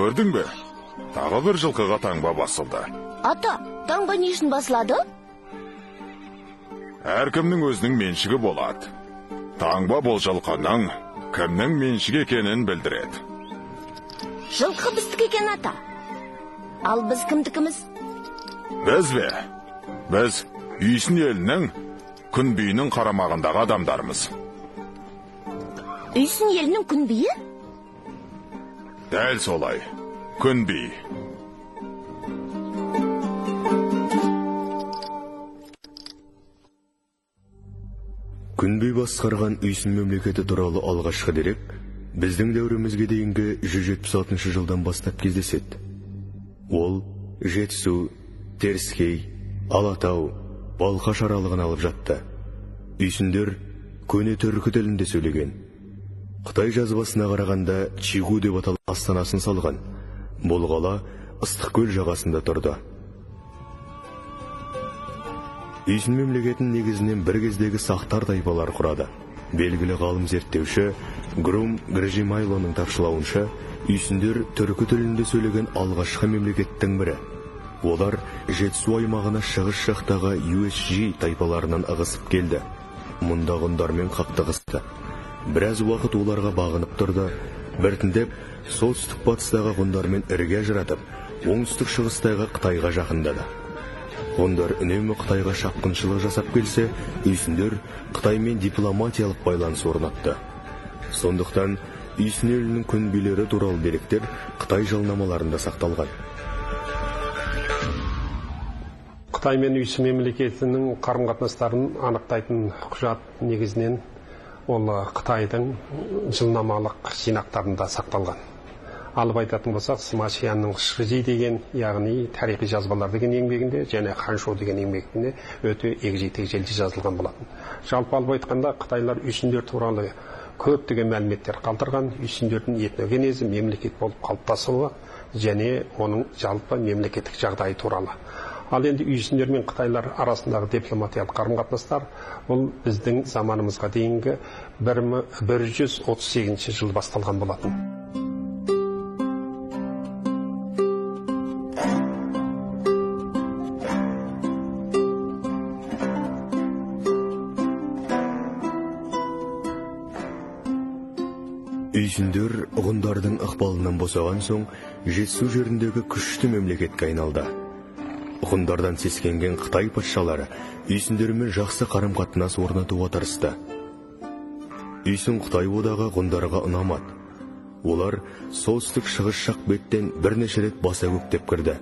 көрдің бе? Тағы бір жылқыға таңба басылды. Ата, таңба не үшін басылады? Әркімнің өзінің меншігі болады. Таңба бұл жылқының кімнің меншігі екенін білдіреді. Жылқы біздікі екен, ата. Ал біз кімдікіміз? Біз бе? Біз Үйсін елінің күн биінің қарамағындағы адамдармыз. Үйсін елінің күн биі? Дәл солай, күн би. Күн би басқарған Үйсін мемлекеті туралы алғашқы дерек біздің дәуірімізге дейінгі 176 жылдан бастап кездеседі. Ол Жетісу, Теріскей, Алатау, Балқаш аралығын алып жатты. Үйсіндер көне түркі тілінде сөйлеген. Қытай жазбасына қарағанда Чигу деп аталған астанасын салған. Бұл қала Ыстықкөл жағасында тұрды. Үйсін мемлекетін негізінен бір кездегі сақтар тайпалар құрады. Белгілі ғалым зерттеуші Грум Гржимайлоның тапшылауынша, Үйсіндер түркі тілінде сөйлеген алғашқы мемлекеттің бірі. Олар Жетісу аймағына шығыс жақтағы USG тайпаларынан ығысып келді. Мұнда ғұндармен қақтығысты. Біраз уақыт оларға бағынып тұрды. Біртіндеп солтүстік батыстағы ғұндармен ірге ажыратып, оңтүстік шығыстағы Қытайға жақындады. Ғұндар үнемі Қытайға шапқыншылық жасап келсе, Үйсіндер Қытаймен дипломатиялық байланыс орнатты. Сондықтан Үйсін елінің күн билері туралы деректер Қытай жылнамаларында сақталған. Қытай мен Үйсін мемлекетінің қарым-қатынастарын анықтайтын құжат негізінен ол Қытайдың жылнамалық жинақтарында сақталған. Алып айтатын болсақ, Сыма Чиянның Шыжи деген, яғни тарихи жазбалар деген еңбегінде және Ханшу деген еңбегінде өте егжей-тегжейлі жазылған болатын. Жалпы алып айтқанда, Қытайлар Үйсіндер туралы көптеген мәліметтер қалдырған. Үйсіндердің этногенезі, мемлекет болып қалыптасуы және оның жалпы мемлекеттік жағдайы туралы. Ал енді Үйсіндер мен Қытайлар арасындағы дипломатиялық қарым-қатынастар бұл біздің заманымызға дейінгі 1138 жыл басталған болатын. Үйсіндер ғұндардың ықпалынан босаған соң, Жетісу жеріндегі күшті мемлекетке айналды. Ғұндардан сескенген Қытай патшалары Үйсіндермен жақсы қарым-қатынас орнатуға тырысты. Үйсін Қытай одағы ғұндарға ұнамады. Олар солтүстік шығыс жақ беттен бірнеше рет баса көктеп кірді.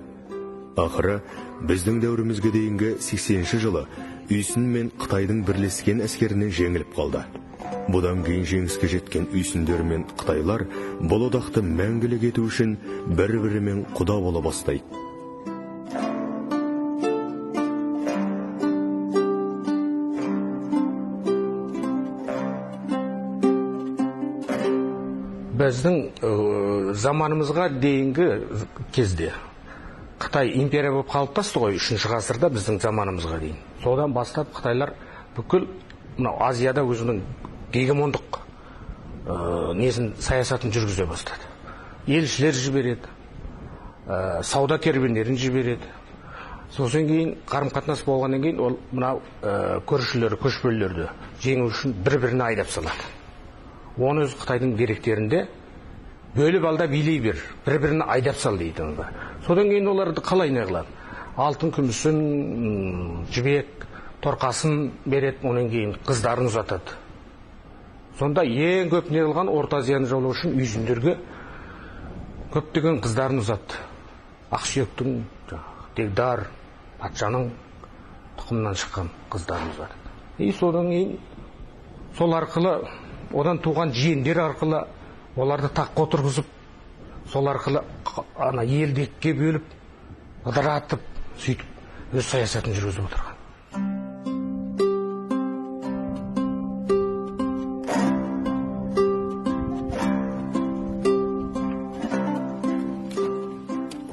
Ақыры, біздің дәуірімізге дейінгі 80-ші жылы Үйсін мен Қытайдың бірлескен әскерінен жеңіліп қалды. Бұдан кейін жеңіске жеткен Үйсіндер мен Қытайлар бұл одақты мәңгілік ету үшін бір-бірімен құда бола бастайды. Біздің заманымызға дейінгі кезде Қытай империя болып қалыптасты ғой, 3-ші ғасырда біздің заманымызға дейін. Содан бастап Қытайлар бүкіл Азияда өзінің гегемондық саясатын жүргізе бастады. Елшілер жібереді, сауда керуендерін жібереді. Сосын кейін қарым-қатынас болғаннан кейін ол мынау көршілері, көшпелілерді жеңу үшін бір-біріне айдап салады. Оны өз Қытайдың деректерінде бөліп алда билей бер, бір-біріне айдап сал дейді. Содан кейін оларды қалай не қылады? Алтын күмісін, жібек, торқасын береді, онан кейін қыздарын ұзатады. Сонда ең көп не қылған Орта Азияны жаулау үшін Үйсіндерге көптеген қыздарын ұзатты. Ақсүйектің, Дегдар, патшаның тұқымынан шыққан қыздарын ұзатты. Содан кейін сол арқылы, одан туған жиендер арқылы оларды таққа отырғызып, сол арқылы елдекке бөліп, ыдыратып, сөйтіп өз саясатын жүргізіп отырған.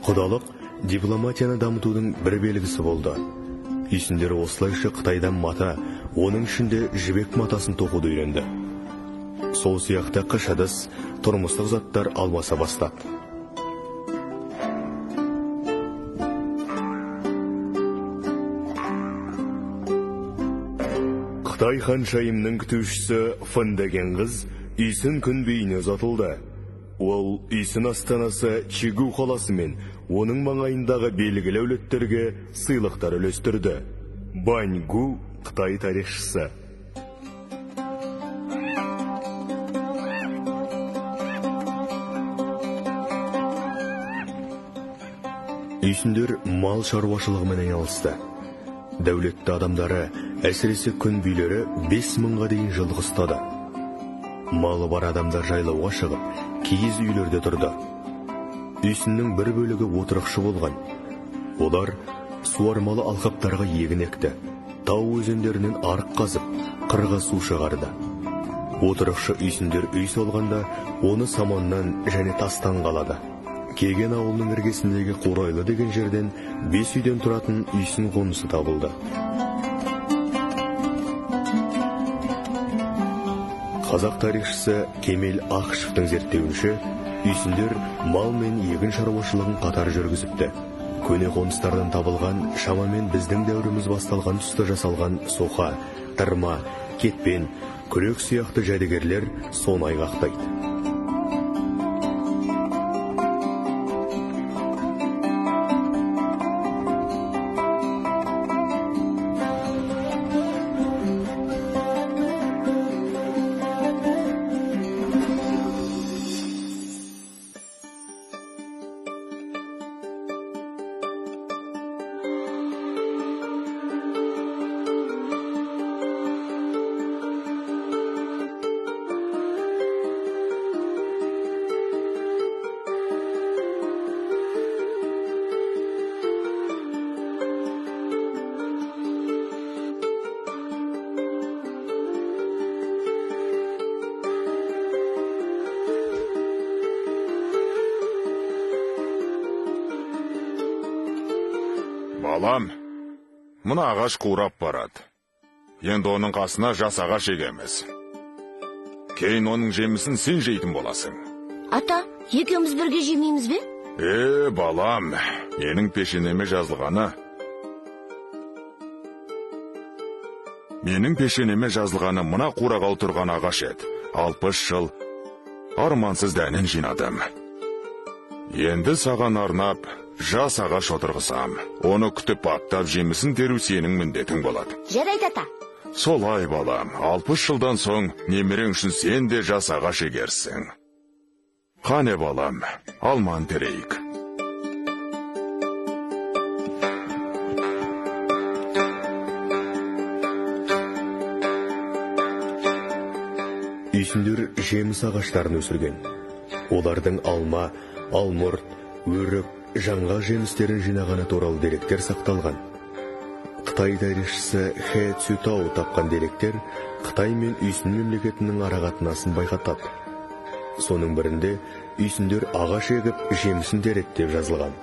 Құдалық дипломатияны дамытудың бір белгісі болды. Үйсіндер осылайша Қытайдан мата, оның ішінде жібек матасын тоқуды үйренді. Сол сияқты қыш ыдыс, тұрмыстық заттар алмаса бастады. Қытай ханшайымның күтушісі Фын деген қыз үйсін күн бейіне ұзатылды. Ол үйсін астанасы Чигу қаласы мен оның маңайындағы белгілі әулеттерге сыйлықтар үлестірді. Баньгу Қытай тарихшысы. Үйсіндер мал шаруашылығымен айналысты. Дәулетті адамдары, әсіресе күн билері 5000-ға дейін жылқы ұстады. Малы бар адамдар жайлауға шығып, киіз үйлерде тұрды. Үйсіннің бір бөлігі отырықшы болған. Олар суармалы алқаптарға егін екті. Тау өзендерінен арық қазып, қырға су шығарды. Отырықшы үйсіндер үй салғанда, оны саманнан және тастан қалады. Кеген ауылының іргесіндегі Қурайлы деген жерден 5 үйден тұратын үйсін қонысы табылды. Қазақ тарихшысы Кемел Ақышевтың зерттеуінше, үйсіндер мал мен егін шаруашылығын қатар жүргізіпті. Көне қоныстардан табылған, шамамен біздің дәуіріміз басталған тұста жасалған соқа, тырма, кетпен, күрек сияқты жәдігерлер соны айғақтайды. Балам, мұна ағаш қурап барады. Енді оның қасына жас ағаш егеміз. Кейін оның жемісін сен жейтін боласың. Ата, екеуміз бірге жемейміз бе? Балам, менің пешенеме жазылғаны. Мұна қурағал тұрған ағаш еді. 60 жыл армансыз дәнін жинадым. Енді саған арнап жас ағаш отырғызам. Оны күтіп аттап жемісін теру сенің міндетің болады. Жарайды ата. Солай балам, 60 жылдан соң немерең үшін сен де жас ағаш егерсің. Қане балам, алман терейік. Үйсіндер жеміс ағаштарын өсірген. Олардың алма, алмұрт, өрік, жаңға жемістерін жинағаны туралы деректер сақталған. Қытай тарихшысы Хэ Цютау тапқан деректер Қытай мен үйсін мемлекетінің арақатынасын байқатады. Соның бірінде үйсіндер ағаш егіп жемісін тереді деп жазылған.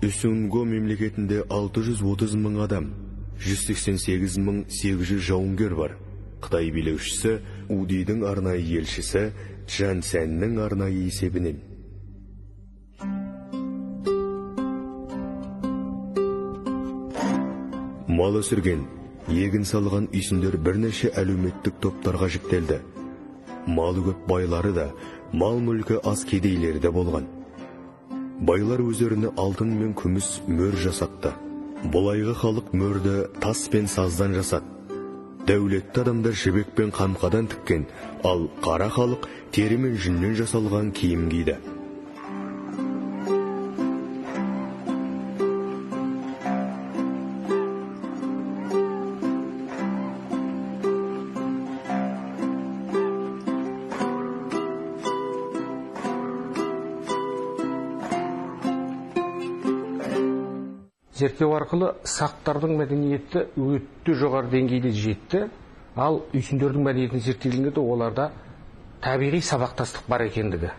Үсунго мемлекетінде 630 мың адам, 188 800 жауынгер бар. Қытай билеушісі Удидің арнайы елшісі Чжан Сяннің арнайы есебінен. Мал өсірген, егін салған үйсіндер бірнеше әлеуметтік топтарға жіктелді. Малы көп байлары да, мал мүлкі аз кедейлері де болған. Байлар өздеріне алтын мен күміс мөр жасатты. Бұлайғы халық мөрді тас пен саздан жасады. Дәулетті адамдар жібек пен қамқадан тіккен, ал қара халық тері мен жүннен жасалған киім киді. Зерттеу арқылы сақтардың мәдениеті өтті жоғары деңгейде жетті. Ал үйсіндердің мәдениетін зерттегенде оларда табиғи сабақтастық бар екендігі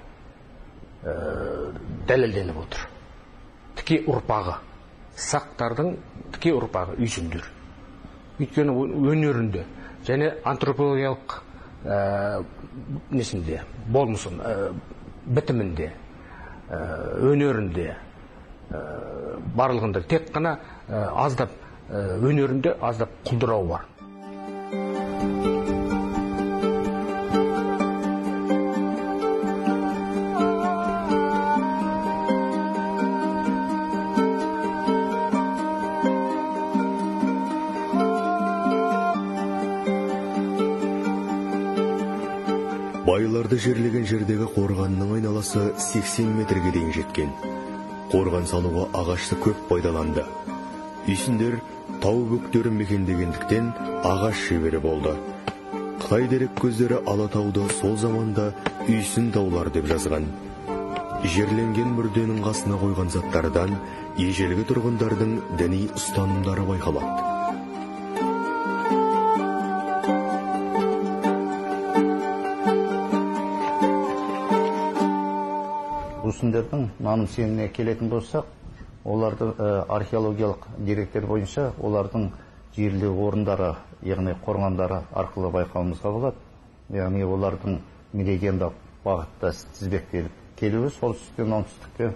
дәлелденіп отыр. Тіке ұрпағы, сақтардың тіке ұрпағы үйсіндер. Өйткені өнерінде және антропологиялық несінде, болмысын, бітімінде, өнерінде, барлығында тек қана аздап өнерінде аздап құлдырау бар. Байларды жерлеген жердегі қорғанның айналасы 80 метрге дейін жеткен. Қорған салуға ағашты көп пайдаланды. Үйсіндер тау бөктерін мекендегендіктен ағаш шебері болды. Қытай дерек көздері Алатауды сол заманда үйсін таулар деп жазған. Жерленген мүрденің қасына қойған заттардан ежелгі тұрғындардың діни ұстанымдары байқалады. Үйсіндердің наным сеніміне келетін болсақ, олардың археологиялық деректер бойынша олардың жерлеу орындары, яғни қорғандары арқылы байқауымызға болады. Яғни олардың меридиандық бағытта тізбектеліп келуі солтүстіктен оңтүстікке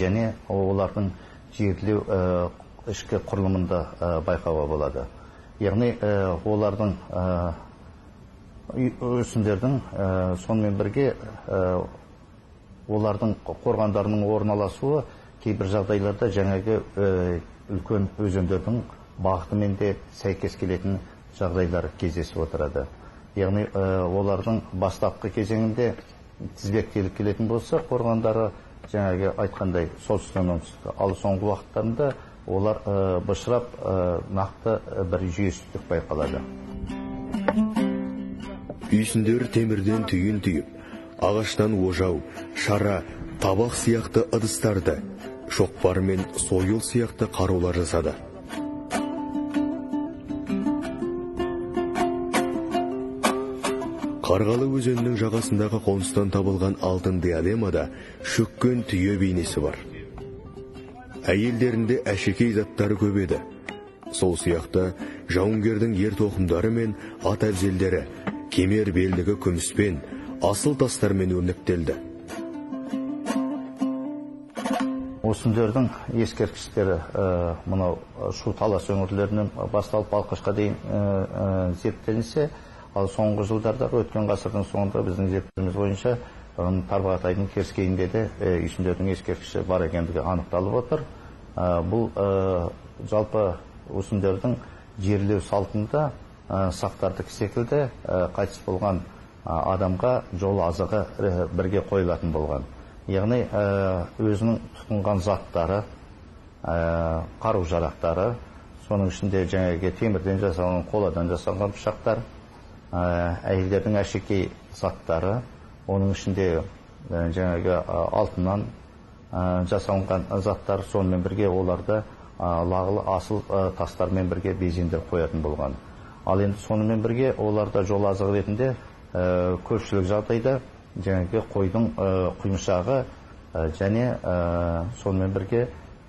және олардың жерлеу ішкі құрылымында байқауға болады. Яғни олардың үйсіндердің сонымен бірге олардың қорғандарының орналасуы кейбір жағдайларда жаңағы үлкен өзендердің бағытымен де сәйкес келетін жағдайлар кездесіп отырады. Яғни олардың бастапқы кезеңінде тізбектеліп келетін болса, қорғандары жаңағы айтқандай солтүстіктен оңтүстікке, ал соңғы уақыттарында олар бышырап нақты бір жүйесіздік байқалады. Үйсіндер темірден түйін түйіп, ағаштан ожау, шара, табақ сияқты ыдыстарды, шоқпар мен сойыл сияқты қарулар жасады. Қарғалы өзенінің жағасындағы қоныстан табылған алтын диадемада шөккен түйе бейнесі бар. Әйелдерінде әшекей заттары көп еді. Сол сияқты жауынгердің ер тоқымдары мен ат әбзелдері кемер белдігі күміспен, асыл тастармен өрнектелді. Үйсіндердің ескерткіштері мынау Шу талас өңірлерінен басталып Балқашқа дейін зерттелінсе, ал соңғы жылдардағы өткен ғасырдың соңында біздің зерттеуіміз бойынша Тарбағатайдың теріскейінде де үйсіндердің ескерткіші бар екендігі анықталып отыр. Бұл жалпы үйсіндердің жерлеу салтында сақтардық секілді қайтыс болған адамға жол азығы бірге қойылатын болған. Яғни өзінің тұтынған заттары, қару-жарақтары, соның ішінде жаңағы темірден жасалған, қоладан жасалған пышақтар, әйелдердің әшекей заттары, оның ішінде жаңағы алтыннан жасалған заттар, сонымен бірге оларды лағылы асыл тастармен бірге безендіріп қоятын болған. Ал енді сонымен бірге оларда жол азығы ретінде көпшілік жағдайда жаңағы қойдың құймышағы және сонымен бірге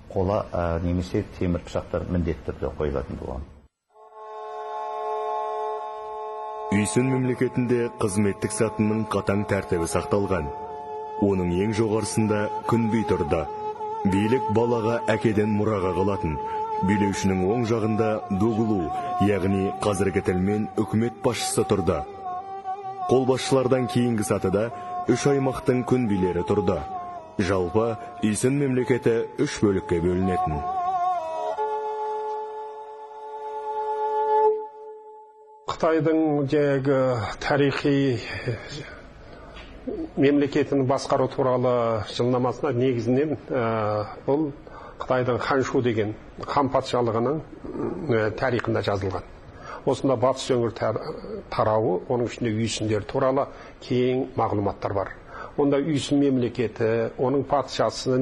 қола немесе темір пышақтар міндетті түрде қойылатын болған. Үйсін мемлекетінде қызметтік сатының қатаң тәртібі сақталған. Оның ең жоғарысында күнби тұрды. Билік балаға әкеден мұраға қалатын. Билеушінің оң жағында дугулу, яғни қазіргі тілмен үкімет басшысы тұрды. Қолбасшылардан кейінгі сатыда 3 аймақтың күнбилері тұрды. Жалпы Үйсін мемлекеті 3 бөлікке бөлінетін. Қытайдың жаңағы тарихи мемлекетін басқару туралы жылнамасына негізінен бұл Қытайдың Ханшу деген хан патшалығының тарихында жазылған. Осында батыс өңір тарауы, оның ішінде үйсіндер туралы кең мағлұматтар бар. Онда үйсін мемлекеті, оның патшасы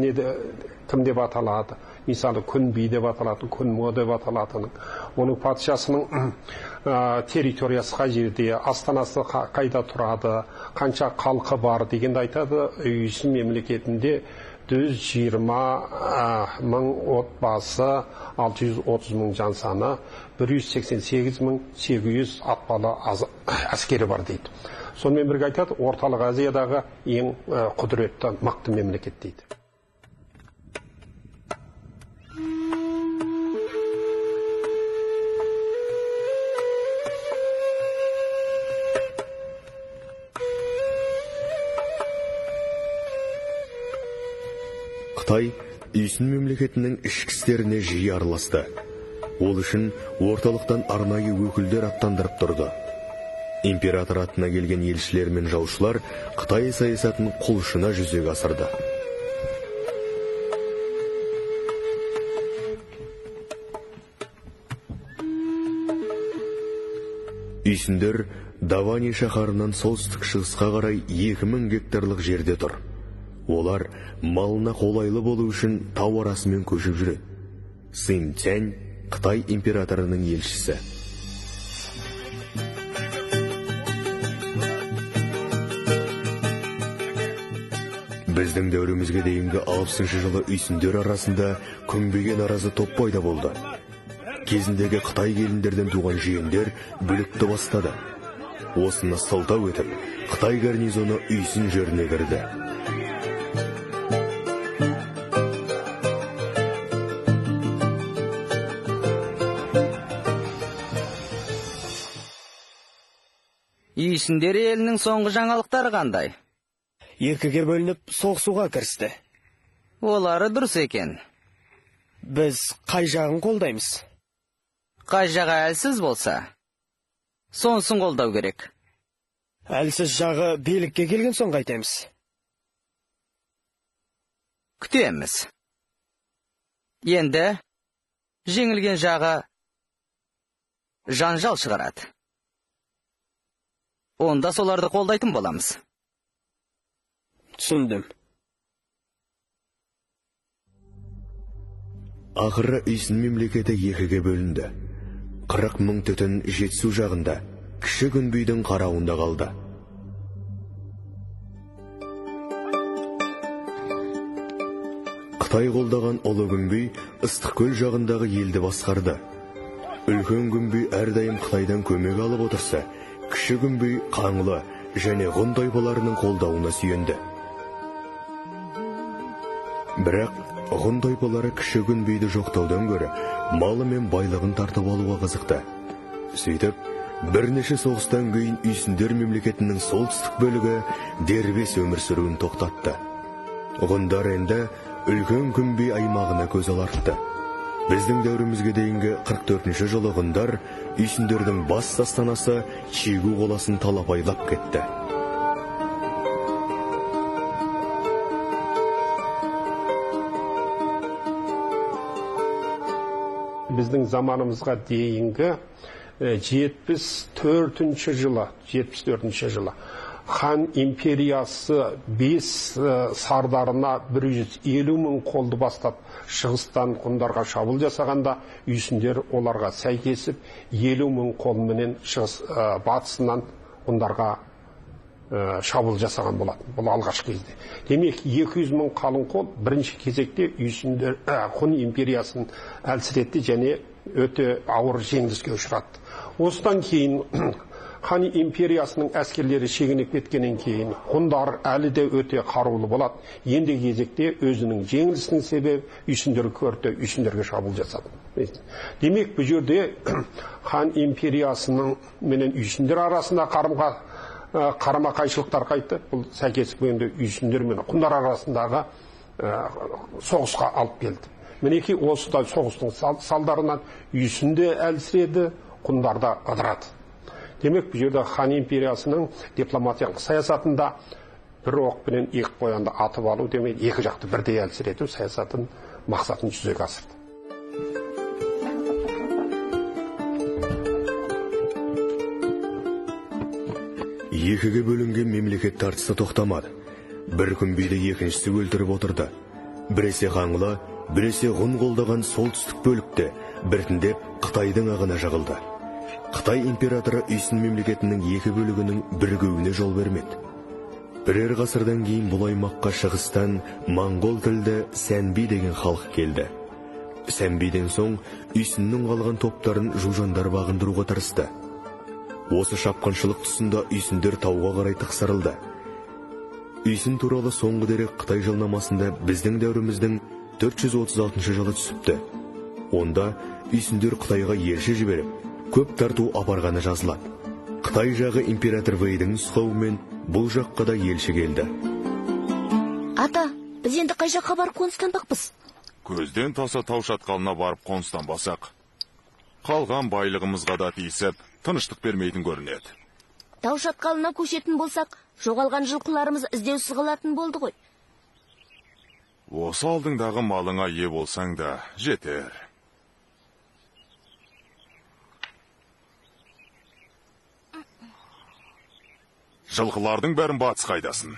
кім деп аталады, мысалы Күнби деп аталатын, Күнмо деп аталатын, оның патшасының территориясы қай жерде, астанасы қайда тұрады, қанша халқы бар дегенді айтады. Үйсін мемлекетінде 120 мың отбасы, 630 мың жан саны, 188.800 атпалы әскері бар дейді. Сонымен бірге айтады, орталық Азиядағы ең құдіретті мықты мемлекет дейді. Қытай Үйсін мемлекетінің ішкі істеріне жиі араласты. Ол үшін орталықтан арнайы өкілдер аттандырып тұрды. Император атына келген елшілер мен жаушылар Қытай саясатын құлшына жүзеге асырды. Үйсіндер Давани шаһарынан солтүстік шығысқа қарай 2000 гектарлық жерде тұр. Олар малына қолайлы болу үшін тау арасымен көшіп жүреді. Син Цянь Қытай императорының елшісі. Біздің дәуірімізге дейінгі 60 жылы үйсіндер арасында күнбеген наразы топ пайда болды. Кезіндегі Қытай келіндерден туған жиендер бүлікті бастады. Осыны сылтау етіп, Қытай гарнизоны үйсін жеріне кірді. Үйсіндер елінің соңғы жаңалықтары қандай? Екіге бөлініп соғысуға кірісті. Олары дұрыс екен. Біз қай жағын қолдаймыз? Қай жағы әлсіз болса, сонысын қолдау керек. Әлсіз жағы билікке келген соң қайтеміз. Күтеміз. Енді жеңілген жағы жанжал шығарады. Онда соларды қолдайтын боламыз. Түсіндім. Ақыры Үйсін мемлекеті екіге бөлінді. 40 мың түтін жетісу жағында, кіші Күнбидің қарауында қалды. Қытай қолдаған ұлы Күнби Ыстықкөл жағындағы елді басқарды. Үлкен Күнби әрдайым Қытайдан көмек алып отырса, кіші Күнби Қаңлы және Ғұн тайпаларының қолдауына сүйенді. Бірақ Ғұн тайпалары кіші Күнбиді жоқтаудан көрі малы мен байлығын тартып алуға қызықты. Сөйтіп, бірнеше соғыстан кейін Үйсіндер мемлекетінің солтүстік бөлігі дербес өмір сүруін тоқтатты. Ғұндар енді үлкен Күнби аймағына көз алартты. Біздің дәуірімізге дейінгі 44-ші жылы Ғұндар Үйсіндердің бас астанасы Чигу қаласын талапайлап кетті. Біздің заманымызға дейінгі 74-ші жылы Хан империясы 5 сардарына 150 мың қолды бастап шығыстан Ғұндарға шабуыл жасағанда, Үйсіндер оларға сәйкесіп 50 мың қолменен батысынан Ғұндарға шабуыл жасаған болатын. Бұл алғашқы кезде. Демек 200 мың қалың қол бірінші кезекте Үйсіндер Ғұн империясын әлсіретті және өте ауыр жеңіліске ұшыратты. Осыдан кейін Хан империясының әскерлері шегініп кеткеннен кейін Ғұндар әлі де өте қарулы болады. Енді кезекте өзінің жеңілісінің себебі Үйсіндер көрді, Үйсіндерге шабуыл жасады. Демек, бұл жерде Хан империясының менен Үйсіндер арасында қарама қайшылықтар қайтты. Бұл сәйкес бойында Үйсіндер мен Ғұндар арасындағы соғысқа алып келді. Мінекей осыда соғыстың салдарынан Үйсінде әлсіреді, Ғұндар да ыдырады. Демек, бұл жерде Хан империясының дипломатиялық саясатында бір оқпенен екі қоянды атып алу демек, екі жақты бірдей әлсірету саясатын мақсатын жүзеге асырды. Екіге бөлінген мемлекет тартысы тоқтамады. Бір Күнбиді екіншісі өлтіріп отырды. Біресе Қаңлы, біресе ғұн қолдаған солтүстік бөлікте біртіндеп Қытайдың ағына жағылды. Қытай императоры Үйсін мемлекетінің екі бөлігінің бірігуіне жол бермеді. Бірер ғасырдан кейін бұл аймаққа шығыстан моңғол тілді Сәнби деген халық келді. Сәнбиден соң Үйсіннің қалған топтарын жужандар бағындыруға тырысты. Осы шапқыншылық тұсында Үйсіндер тауға қарай тықсырылды. Үйсін туралы соңғы дерек Қытай жылнамасында біздің дәуіріміздің 436 жылы түсіпті. Онда Үйсіндер Қытайға елші жіберіп, көп тарту апарғаны жазылады. Қытай жағы император Вэйдің нұсқауымен бұл жаққа да елші келді. Ата, біз енді қай жаққа барып қоныстанбақпыз? Көзден таса тау шатқалына барып қоныстанбасақ, қалған байлығымызға да тиісіп, тыныштық бермейтін көрінеді. Тау шатқалына көшетін болсақ, жоғалған жылқыларымыз іздеусіз қалатын болды ғой. Осы алдыңдағы малыңа ие болсаң да жетер. Жылқылардың бәрін батыс қайдасын.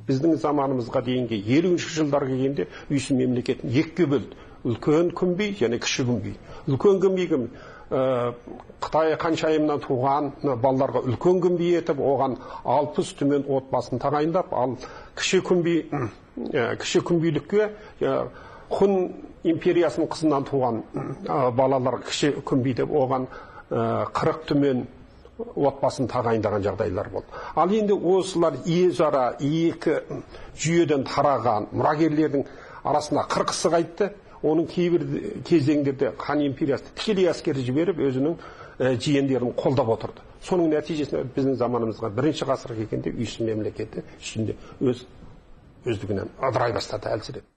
Біздің заманымызға дейінгі 50-ші жылдарға келгенде Үйсін мемлекетін екіге бөлді. Үлкен күнби және кіші күнби. Үлкен күнби Қытай ханшайымынан туған балаларға үлкен күнби етіп, оған 60 түмен отбасын тағайындап, ал кіші күнбилікке Хун империясының қызынан туған балалар кіші күнби деп, оған 40 түмен отбасын тағайындаған жағдайлар болды. Ал енді осылар өзара екі жүйеден тараған мұрагерлердің арасында қырқысы қайтты. Оның кейбір кезеңдерде хан империясы тікелей әскер жіберіп, өзінің жиендерін қолдап отырды. Соның нәтижесінде біздің заманымызға 1-ші ғасырға келгенде Үйсін мемлекеті ішінде өздігінен ыдырай бастады, әлсіреп.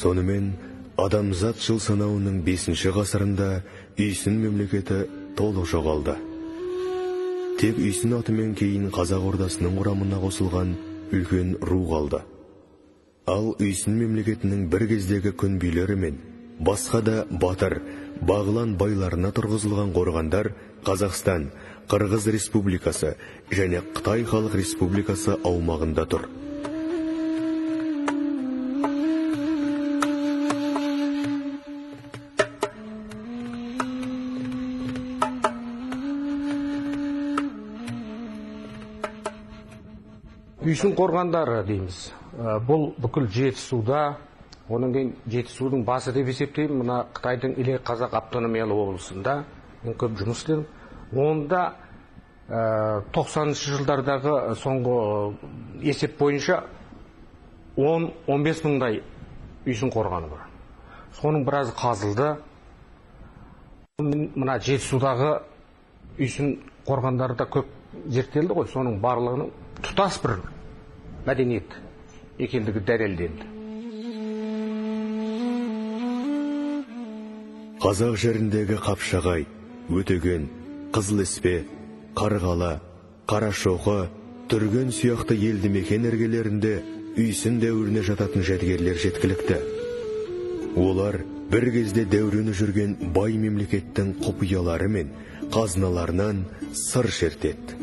Сонымен, адамзат жыл санауының 5-ші ғасырында Үйсін мемлекеті толық жоғалды. Тек Үйсін атымен кейін Қазақ ордасының құрамына қосылған үлкен ру қалды. Ал Үйсін мемлекетінің бір кездегі күнбилері мен басқа да батыр, бағлан байларына тұрғызылған қорғандар Қазақстан, Қырғыз Республикасы және Қытай Халық Республикасы аумағында тұр. Үйсін қорғандары дейміз. Бұл бүкіл Жетісуда, оның кейін Жетісудың басы деп есептеймін, мына Қытайдың Иле Қазақ автономиялы облысында мен көп жұмыс істедім. Онда 90-шы жылдардағы соңғы есеп бойынша 10-15 мыңдай Үйсін қорғаны бар. Соның біразы қазылды. Мына Жетісудағы Үйсін қорғандары да көп зерттелді ғой, соның барлығының тұтас бір мәдениет екендігі дәлелденді. Қазақ жеріндегі Қапшағай, Өтеген, Қызыліспе, Қарғалы, Қарашоқы, Түрген сияқты елді мекен іргелерінде Үйсін дәуіріне жататын жәдігерлер жеткілікті. Олар бір кезде дәурені жүрген бай мемлекеттің құпиялары мен қазыналарынан сыр шертеді.